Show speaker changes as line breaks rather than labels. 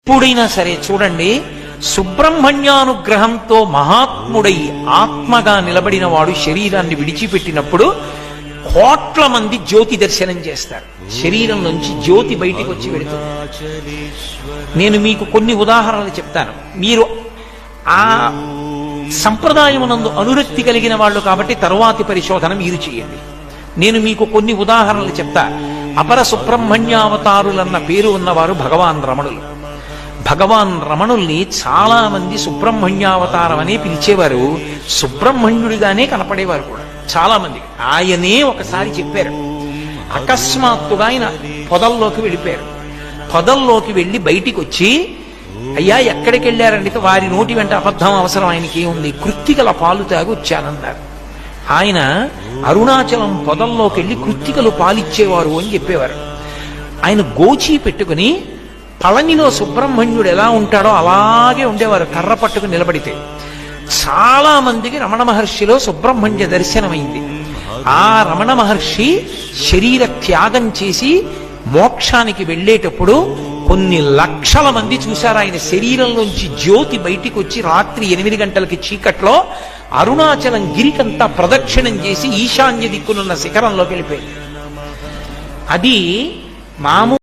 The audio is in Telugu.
ఎప్పుడైనా సరే చూడండి, సుబ్రహ్మణ్యానుగ్రహంతో మహాత్ముడై ఆత్మగా నిలబడిన వాడు శరీరాన్ని విడిచిపెట్టినప్పుడు కోట్ల మంది జ్యోతి దర్శనం చేస్తారు. శరీరం నుంచి జ్యోతి బయటికి వచ్చి వెళుతుంది. నేను మీకు కొన్ని ఉదాహరణలు చెప్తాను. మీరు ఆ సంప్రదాయమునందు అనురక్తి కలిగిన వాళ్ళు కాబట్టి తరువాతి పరిశోధన మీరు చేయండి. నేను మీకు కొన్ని ఉదాహరణలు చెప్తా. అపర సుబ్రహ్మణ్యావతారులన్న పేరు ఉన్నవారు భగవాన్ రమణులు. భగవాన్ రమణుల్ని చాలా మంది సుబ్రహ్మణ్యావతారం అనే పిలిచేవారు, సుబ్రహ్మణ్యుడిగానే కనపడేవారు కూడా చాలా మంది. ఆయనే ఒకసారి చెప్పారు, అకస్మాత్తుగా ఆయన పొదల్లోకి వెళ్ళిపోయారు. పొదల్లోకి వెళ్ళి బయటికి వచ్చి, అయ్యా ఎక్కడికి వెళ్ళారండి? వారి నోటి వెంట అబద్ధం అవసరం ఆయనకి ఏముంది, కృత్తికల పాలు తాగి వచ్చానన్నారు. ఆయన అరుణాచలం పొదల్లోకి వెళ్ళి కృత్తికలు పాలిచ్చేవారు అని చెప్పేవారు. ఆయన గోచి పెట్టుకుని పళనిలో సుబ్రహ్మణ్యుడు ఎలా ఉంటాడో అలాగే ఉండేవారు, కర్ర పట్టుకుని నిలబడితే. చాలా మందికి రమణ మహర్షిలో సుబ్రహ్మణ్య దర్శనమైంది. ఆ రమణ మహర్షి శరీర త్యాగం చేసి మోక్షానికి వెళ్ళేటప్పుడు కొన్ని లక్షల మంది చూశారు ఆయన శరీరంలోంచి జ్యోతి బయటికి వచ్చి రాత్రి 8 గంటలకి చీకట్లో అరుణాచలం గిరికంతా ప్రదక్షిణం చేసి ఈశాన్య దిక్కునున్న శిఖరంలోకి వెళ్ళిపోయింది. అది మామూలు